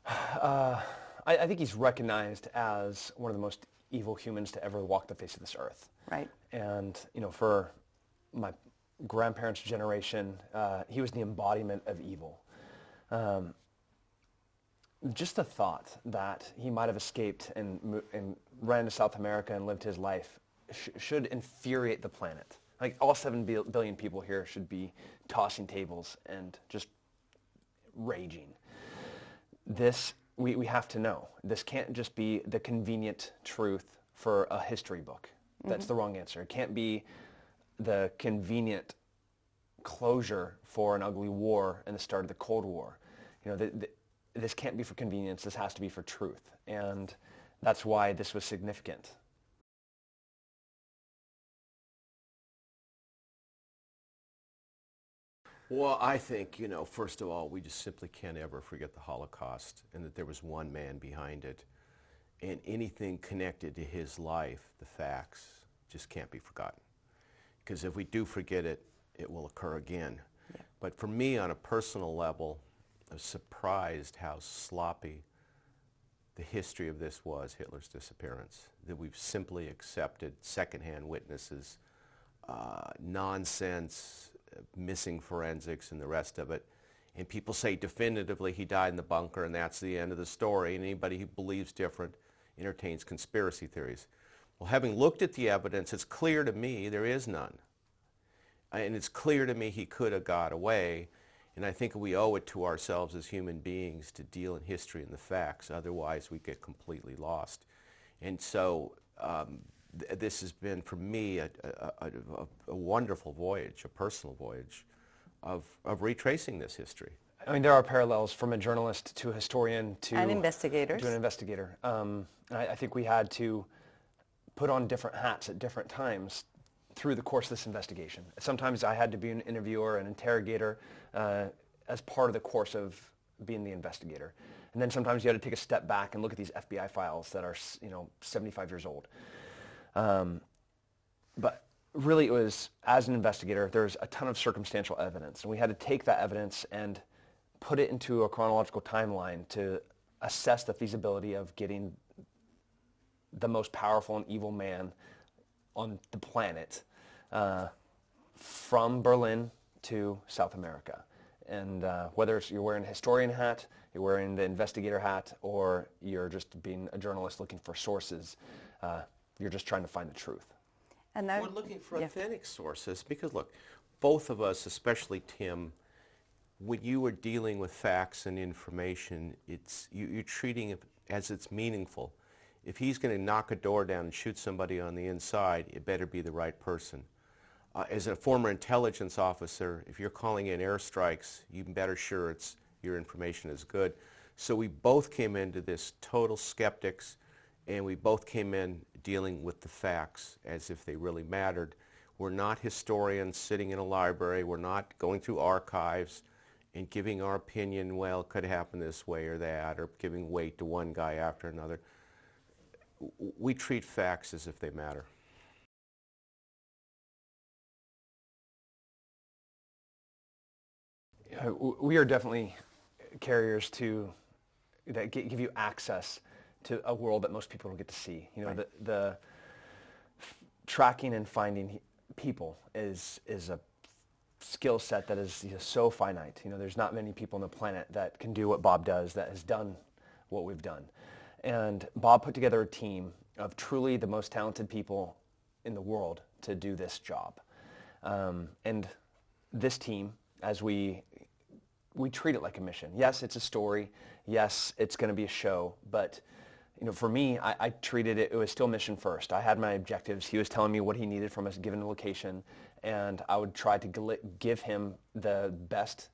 I think he's recognized as one of the most evil humans to ever walk the face of this earth. Right. And, for my grandparents' generation, he was the embodiment of evil. Just the thought that he might have escaped and ran to South America and lived his life should infuriate the planet. Like, all 7 billion people here should be tossing tables and just raging. We have to know. This can't just be the convenient truth for a history book. That's the wrong answer. It can't be the convenient closure for an ugly war and the start of the Cold War. This can't be for convenience. This has to be for truth. And that's why this was significant. Well, I think, first of all, we just simply can't ever forget the Holocaust and that there was one man behind it. And anything connected to his life, the facts, just can't be forgotten. Because if we do forget it, it will occur again. Yeah. But for me, on a personal level, I was surprised how sloppy the history of this was, Hitler's disappearance. That we've simply accepted secondhand witnesses, nonsense, missing forensics and the rest of it. And people say definitively he died in the bunker and that's the end of the story. And anybody who believes different entertains conspiracy theories. Well, having looked at the evidence, it's clear to me there is none. And it's clear to me he could have got away. And I think we owe it to ourselves as human beings to deal in history and the facts. Otherwise, we get completely lost. And so this has been, for me, a wonderful voyage, a personal voyage of retracing this history. I mean, there are parallels from a journalist to a historian to And investigators. To an investigator. I think we had to put on different hats at different times through the course of this investigation. Sometimes I had to be an interviewer, an interrogator, as part of the course of being the investigator. And then sometimes you had to take a step back and look at these FBI files that are, 75 years old. But really it was, as an investigator, there's a ton of circumstantial evidence. And we had to take that evidence and put it into a chronological timeline to assess the feasibility of getting the most powerful and evil man on the planet from Berlin to South America. And whether you're wearing a historian hat, you're wearing the investigator hat, or you're just being a journalist looking for sources, you're just trying to find the truth. And now, we're looking for authentic sources because, look, both of us, especially Tim, when you are dealing with facts and information, you're treating it as it's meaningful. If he's going to knock a door down and shoot somebody on the inside, it better be the right person. As a former intelligence officer, if you're calling in airstrikes, you better sure your information is good. So we both came into this total skeptics, and we both came in dealing with the facts as if they really mattered. We're not historians sitting in a library. We're not going through archives and giving our opinion, well, it could happen this way or that, or giving weight to one guy after another. We treat facts as if they matter. We are definitely carriers that give you access to a world that most people don't get to see. Right. The tracking and finding people is a skill set that is so finite. There's not many people on the planet that can do what Bob does, that has done what we've done. And Bob put together a team of truly the most talented people in the world to do this job. And this team, as we treat it like a mission. Yes, it's a story. Yes, it's going to be a show. But for me, I treated it was still mission first. I had my objectives. He was telling me what he needed from a given location, and I would try to give him the best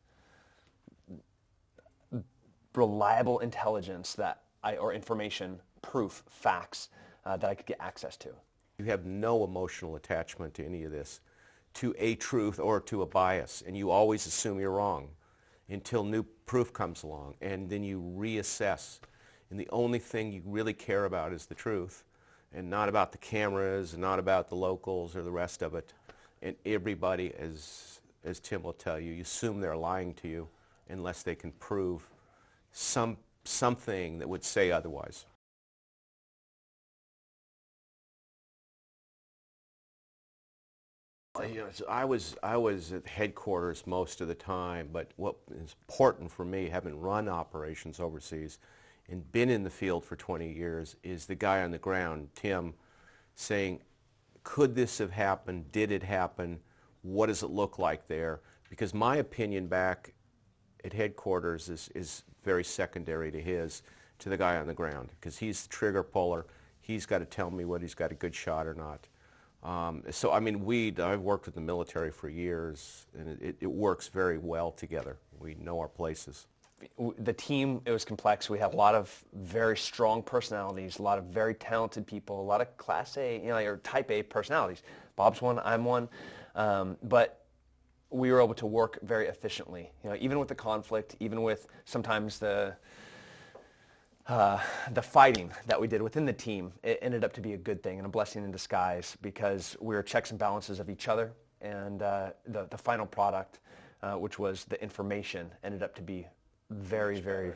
reliable intelligence or information, proof, facts that I could get access to. You have no emotional attachment to any of this, to a truth or to a bias, and you always assume you're wrong until new proof comes along, and then you reassess. And the only thing you really care about is the truth, and not about the cameras, and not about the locals or the rest of it. And everybody, as Tim will tell you, you assume they're lying to you unless they can prove some something that would say otherwise. So I was at headquarters most of the time, but what is important for me, having run operations overseas and been in the field for 20 years, is the guy on the ground, Tim, saying, could this have happened? Did it happen? What does it look like there? Because my opinion back at headquarters is very secondary to the guy on the ground, because he's the trigger puller. He's got to tell me whether he's got a good shot or not. So I mean, I've worked with the military for years, and it works very well together. We know our places. The team, it was complex. We had a lot of very strong personalities, a lot of very talented people, a lot of Class A, or Type A personalities. Bob's one, I'm one, but we were able to work very efficiently. Even with the conflict, even with sometimes the fighting that we did within the team, it ended up to be a good thing and a blessing in disguise, because we were checks and balances of each other, and the final product, which was the information, ended up to be very, very,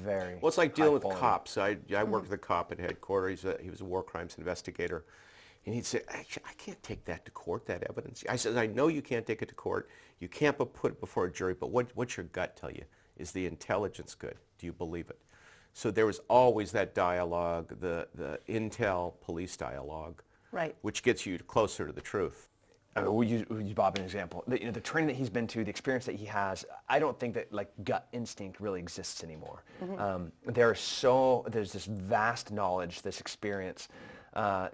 very Well, it's like dealing with quality. cops. I worked with a cop at headquarters. He was a war crimes investigator. And he'd say, I can't take that to court, that evidence. I said, I know you can't take it to court. You can't put it before a jury, but what's your gut tell you? Is the intelligence good? Do you believe it? So there was always that dialogue, the intel police dialogue, Right. which gets you closer to the truth. We'll use Bob as an example. The training that he's been to, the experience that he has, I don't think that gut instinct really exists anymore. There's this vast knowledge, this experience,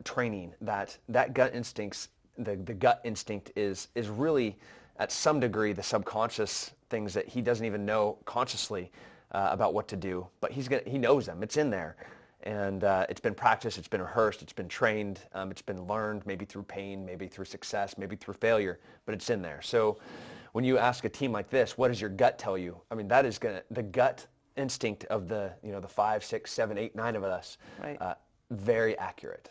training that gut instincts, the gut instinct is really, at some degree, the subconscious things that he doesn't even know consciously about what to do, but he knows them. It's in there. And it's been practiced, it's been rehearsed, it's been trained, it's been learned, maybe through pain, maybe through success, maybe through failure, but it's in there. So when you ask a team like this, what does your gut tell you? I mean, that is the gut instinct of the 5, 6, 7, 8, 9 of us, Right. Very accurate.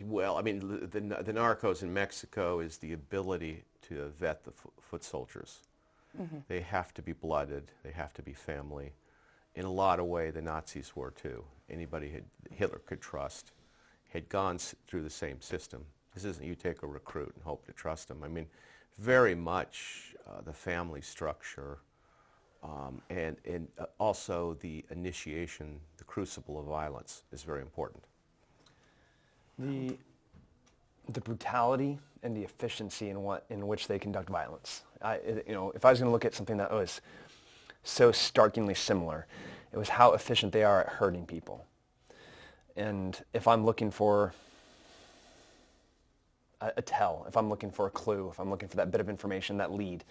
Well, I mean, the narcos in Mexico is the ability to vet the foot soldiers. Mm-hmm. They have to be blooded. They have to be family. In a lot of ways, the Nazis were too. Anybody Hitler could trust had gone through the same system. This isn't you take a recruit and hope to trust them. I mean, very much the family structure, and also the initiation, the crucible of violence is very important. The brutality and the efficiency in which they conduct violence. If I was going to look at something that was so starkly similar, it was how efficient they are at hurting people. And if I'm looking for a tell, if I'm looking for a clue, if I'm looking for that bit of information, that lead,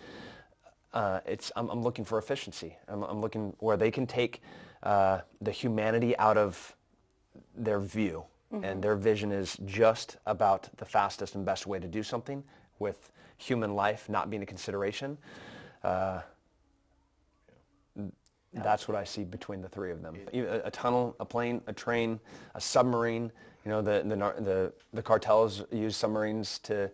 I'm looking for efficiency. I'm looking where they can take the humanity out of their view. Mm-hmm. And their vision is just about the fastest and best way to do something, with human life not being a consideration. That's what I see between the three of them. A tunnel, a plane, a train, a submarine. The cartels use submarines to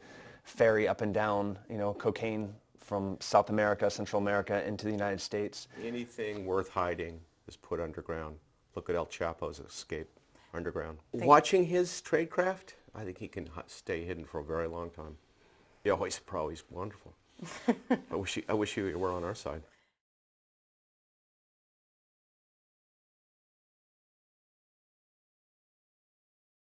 ferry up and down, cocaine from South America, Central America into the United States. Anything worth hiding is put underground. Look at El Chapo's escape. Underground. Watching his tradecraft, I think he can stay hidden for a very long time. Yeah, he's a pro. He's wonderful. I wish you were on our side.